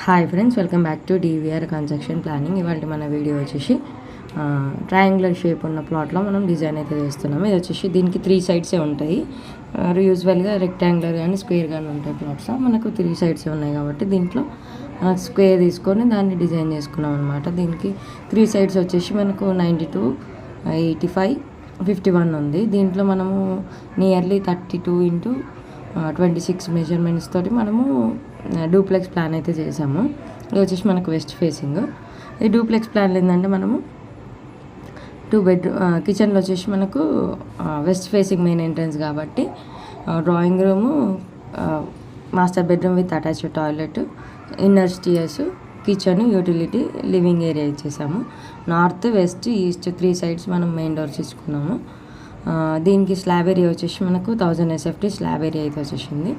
Hi friends, welcome back to DVR construction planning. ఇవాళ మన video వచ్చేసి ట్రయాంగులర్ షేప్ ఉన్న ప్లాట్లో మనం డిజైన్ అయితే చేస్తున్నాము. ఇది వచ్చేసి దీనికి 3 సైడ్సే ఉంటాయి. యూజువల్గా రెక్టాంగులర్ కానీ స్క్వేర్ కానీ ఉంటాయి ప్లాట్స్. మనకు 3 సైడ్సే ఉన్నాయి కాబట్టి దీంట్లో స్క్వేర్ తీసుకొని దాన్ని డిజైన్ చేసుకున్నాం అనమాట. దీనికి 3 సైడ్స్ వచ్చేసి మనకు 92, 85, 51 ఉంది. దీంట్లో మనము నియర్లీ 32x26 మెజర్మెంట్స్ తోటి మనము డూప్లెక్స్ ప్లాన్ అయితే చేసాము. ఇది వచ్చేసి మనకు వెస్ట్ ఫేసింగ్. ఈ డూప్లెక్స్ ప్లాన్ ఏంటంటే మనము 2 బెడ్రూమ్ కిచెన్లో వచ్చేసి మనకు వెస్ట్ ఫేసింగ్ మెయిన్ ఎంట్రన్స్ కాబట్టి drawing room, master bedroom with attached toilet, inner stairs, kitchen, utility, living area ఇచ్చేసాము. నార్త్, వెస్ట్, ఈస్ట్ 3 సైడ్స్ మనం మెయిన్ డోర్స్ ఇచ్చుకున్నాము. దీనికి స్లాబ్ ఏరియా వచ్చేసి మనకు 1000 SFT స్లాబ్ ఏరియా అయితే వచ్చేసింది.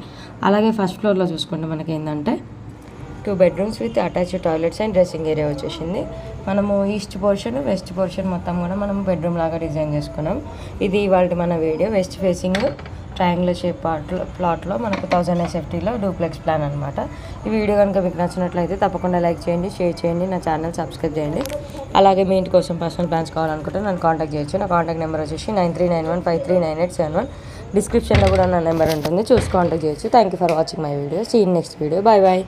అలాగే ఫస్ట్ ఫ్లోర్లో చూసుకుంటే మనకి ఏంటంటే 2 bedrooms with attached toilets and dressing area వచ్చేసింది. మనము ఈస్ట్ పోర్షన్, వెస్ట్ పోర్షన్ మొత్తం కూడా మనం బెడ్రూమ్ లాగా డిజైన్ చేసుకున్నాం. ఇది ఇవాళ మన video. West facing triangular shape ప్లాట్లో మనకు 1000 SFTలో డూప్లెక్స్ ప్లాన్ అనమాట. ఈ వీడియో కనుక మీకు నచ్చినట్లయితే తప్పకుండా లైక్ చేయండి, షేర్ చేయండి, నా ఛానల్ సబ్స్క్రైబ్ చేయండి. అలాగే మీ ఇంటి కోసం పర్సనల్ ప్లాన్స్ కావాలనుకుంటే నన్ను కాంటాక్ట్ చేయొచ్చు. నా కాంటాక్ట్ నెంబర్ వచ్చేసి 9391539871. డిస్క్రిప్షన్లో కూడా నా నెంబర్ ఉంటుంది, చూసి కాంటాక్ట్ చేయొచ్చు. Thank you for watching my video. See in next video. Bye bye.